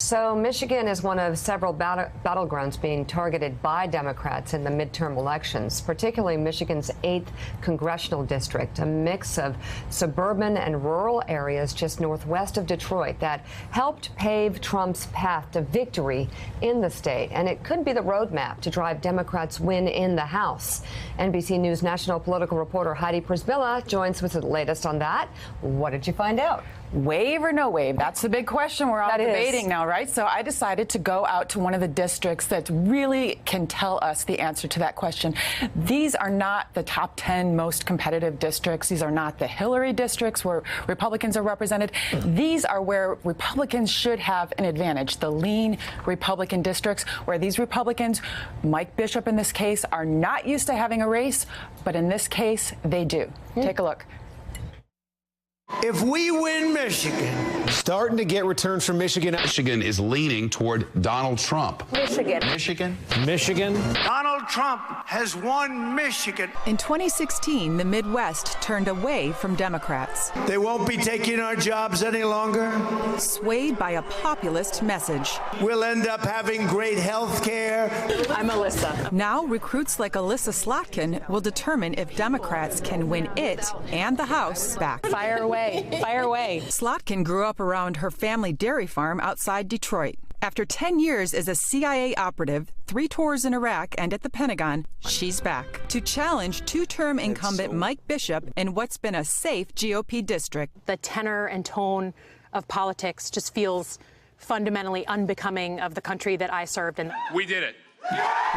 So Michigan is one of several battlegrounds being targeted by Democrats in the midterm elections, particularly Michigan's 8th congressional district, a mix of suburban and rural areas just northwest of Detroit that helped pave Trump's path to victory in the state. And it could be the roadmap to drive Democrats' win in the House. NBC News national political reporter Heidi Przybyla joins with the latest on that. What did you find out? Wave or no wave? That's the big question we're all debating now, right? So I decided to go out to one of the districts that really can tell us the answer to that question. These are not the top 10 most competitive districts. These are not the Hillary districts where Republicans are represented. These are where Republicans should have an advantage, the lean Republican districts, where these Republicans, Mike Bishop in this case, are not used to having a race, but in this case, they do. Take a look. If we win Michigan. Starting to get returns from Michigan. Michigan is leaning toward Donald Trump. Michigan. Donald Trump has won Michigan. In 2016, the Midwest turned away from Democrats. They won't be taking our jobs any longer. Swayed by a populist message. We'll end up having great health care. I'm Alyssa. Now, recruits like Alyssa Slotkin will determine if Democrats can win it and the House back. Fire away. Fire away. Slotkin grew up around her family dairy farm outside Detroit. After 10 years as a CIA operative, 3 tours in Iraq and at the Pentagon, she's back to challenge two-term incumbent Mike Bishop in what's been a safe GOP district. The tenor and tone of politics just feels fundamentally unbecoming of the country that I served in. We did it.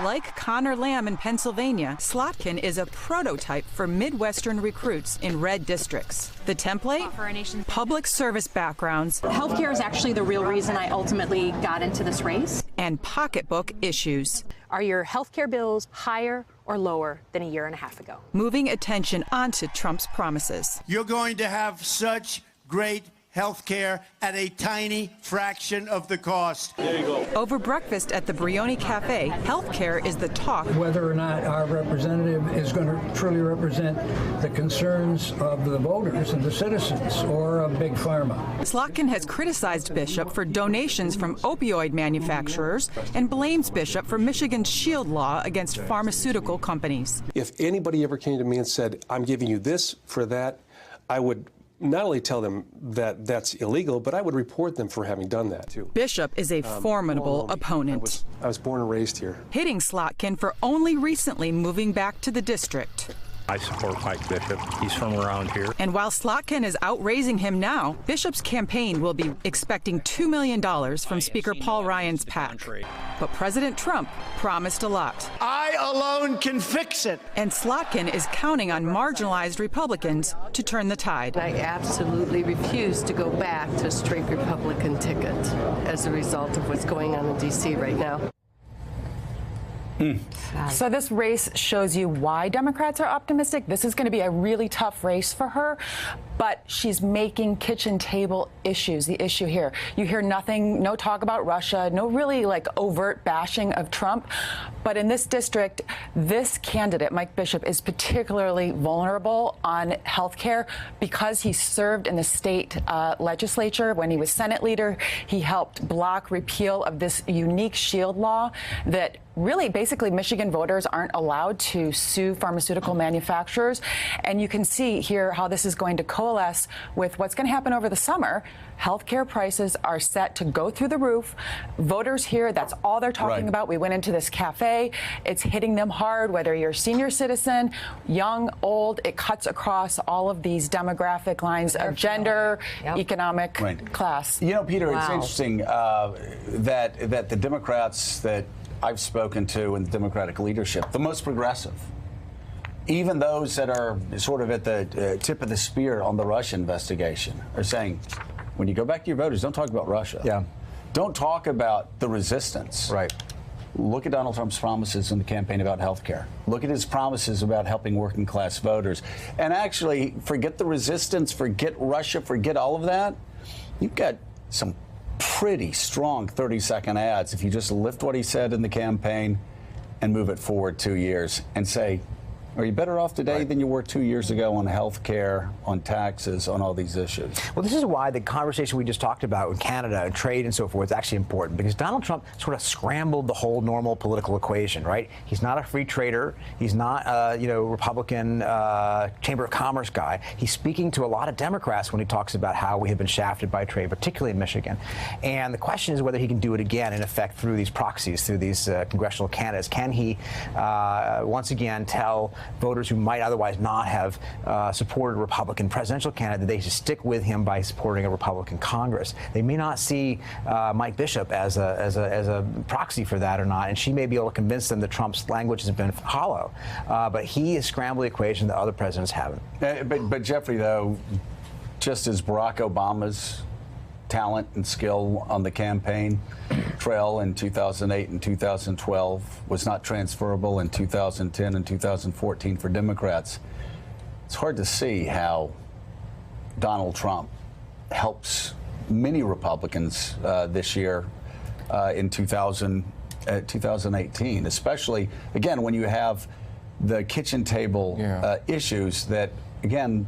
Like Connor Lamb in Pennsylvania, Slotkin is a prototype for Midwestern recruits in red districts. The template? Public service backgrounds. Healthcare is actually the real reason I ultimately got into this race. And pocketbook issues. Are your healthcare bills higher or lower than a year and a half ago? Moving attention onto Trump's promises. You're going to have such great health care at a tiny fraction of the cost. There you go. Over breakfast at the Brioni Cafe, health care is the talk. Whether or not our representative is going to truly represent the concerns of the voters and the citizens or of Big Pharma. Slotkin has criticized Bishop for donations from opioid manufacturers and blames Bishop for Michigan's shield law against pharmaceutical companies. If anybody ever came to me and said, I'm giving you this for that, I would not only tell them that that's illegal, but I would report them for having done that, too. Bishop is a formidable opponent. I was born and raised here. Hitting Slotkin for only recently moving back to the district. I support Mike Bishop. He's from around here. And while Slotkin is outraising him now, Bishop's campaign will be expecting $2 million from Speaker Paul Ryan's PAC. But President Trump promised a lot. I alone can fix it. And Slotkin is counting on marginalized Republicans to turn the tide. I absolutely refuse to go back to a straight Republican ticket as a result of what's going on in D.C. right now. So this race shows you why Democrats are optimistic. This is going to be a really tough race for her, but she's making kitchen table issues the issue here. You hear nothing, no talk about Russia, no really like overt bashing of Trump. But in this district, this candidate, Mike Bishop, is particularly vulnerable on health care because he served in the state legislature. When he was Senate leader, he helped block repeal of this unique shield law that really basically Michigan voters aren't allowed to sue pharmaceutical manufacturers. And you can see here how this is going to coalesce with what's going to happen over the summer. Healthcare prices are set to go through the roof. Voters here, that's all they're talking about. We went into this cafe. It's hitting them hard, whether you're a senior citizen, young, old. It cuts across all of these demographic lines of gender, economic class. You know, Peter, it's interesting that the Democrats that I've spoken to in the Democratic leadership, the most progressive, even those that are sort of at the tip of the spear on the Russia investigation, are saying, when you go back to your voters, don't talk about Russia. Yeah. Don't talk about the resistance. Right. Look at Donald Trump's promises in the campaign about health care. Look at his promises about helping working class voters. And actually, forget the resistance, forget Russia, forget all of that. You've got some pretty strong 30-second ads if you just lift what he said in the campaign and move it forward 2 years and say, Are you better off today than you were 2 years ago on health care, on taxes, on all these issues? Well, this is why the conversation we just talked about with Canada and trade and so forth is actually important, because Donald Trump sort of scrambled the whole normal political equation, right? He's not a free trader. He's not a Republican Chamber of Commerce guy. He's speaking to a lot of Democrats when he talks about how we have been shafted by trade, particularly in Michigan. And the question is whether he can do it again, in effect, through these proxies, through these congressional candidates. Can he once again tell voters who might otherwise not have supported a Republican presidential candidate that they should stick with him by supporting a Republican Congress? They may not see Mike Bishop as a proxy for that or not, and she may be able to convince them that Trump's language has been hollow. But he has scrambled the equation that other presidents haven't. But Jeffrey, though, just as Barack Obama's talent and skill on the campaign trail in 2008 and 2012 was not transferable in 2010 and 2014 for Democrats, it's hard to see how Donald Trump helps many Republicans this year in 2018, especially, again, when you have the kitchen table issues that, again,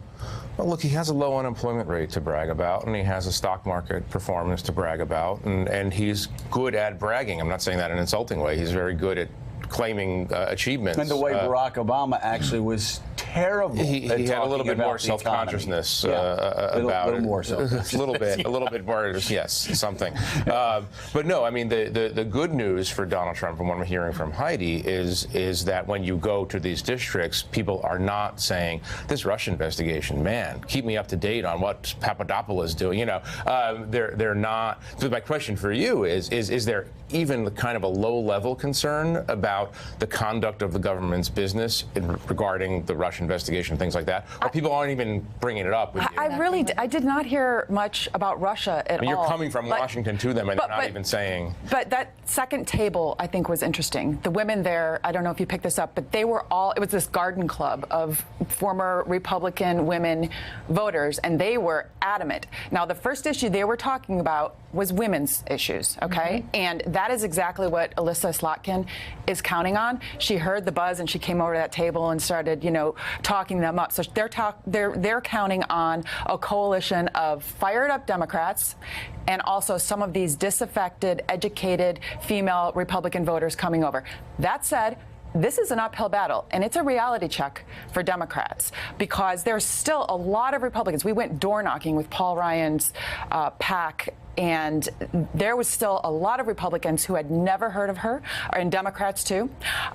well, look, he has a low unemployment rate to brag about, and he has a stock market performance to brag about, and he's good at bragging. I'm not saying that in an insulting way. He's very good at claiming achievements. And the way Barack Obama actually was terrible. He had a little bit more self-consciousness about it. A little bit more, yes, something. But no, I mean, the good news for Donald Trump, from what I'm hearing from Heidi, is that when you go to these districts, people are not saying, this Russia investigation, man, keep me up to date on what Papadopoulos is doing. They're not. So my question for you is there even kind of a low-level concern about the conduct of the government's business regarding the Russian investigation, things like that, or people aren't even bringing it up? I did not hear much about Russia at all. You're coming from Washington to them, and they're not even saying. But that second table, I think, was interesting. The women there, I don't know if you picked this up, but they were all, it was this garden club of former Republican women voters, and they were adamant. Now, the first issue they were talking about was women's issues, okay? Mm-hmm. And that is exactly what Elissa Slotkin is counting on. She heard the buzz and she came over to that table and started, talking them up. So they're counting on a coalition of fired up Democrats and also some of these disaffected, educated female Republican voters coming over. That said, this is an uphill battle, and it's a reality check for Democrats, because there's still a lot of Republicans. We went door knocking with Paul Ryan's PAC, and there was still a lot of Republicans who had never heard of her, and Democrats too,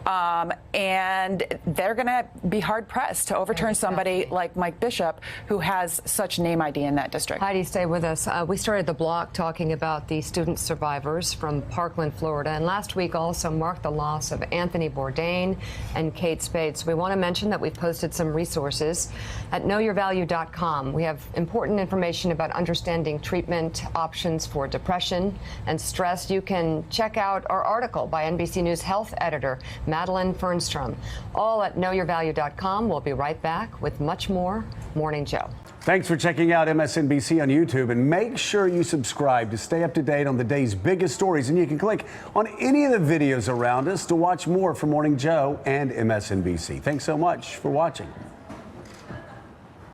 and they're going to be hard-pressed to overturn somebody like Mike Bishop, who has such name ID in that district. Heidi, stay with us. We started the block talking about the student survivors from Parkland, Florida, and last week also marked the loss of Anthony Bourdain and Kate Spade. So we want to mention that we've posted some resources at knowyourvalue.com. We have important information about understanding treatment options for depression and stress. You can check out our article by NBC News health editor Madeline Fernstrom, all at knowyourvalue.com. We'll be right back with much more Morning Joe. Thanks for checking out MSNBC on YouTube, and make sure you subscribe to stay up to date on the day's biggest stories. And you can click on any of the videos around us to watch more from Morning Joe and MSNBC. Thanks so much for watching.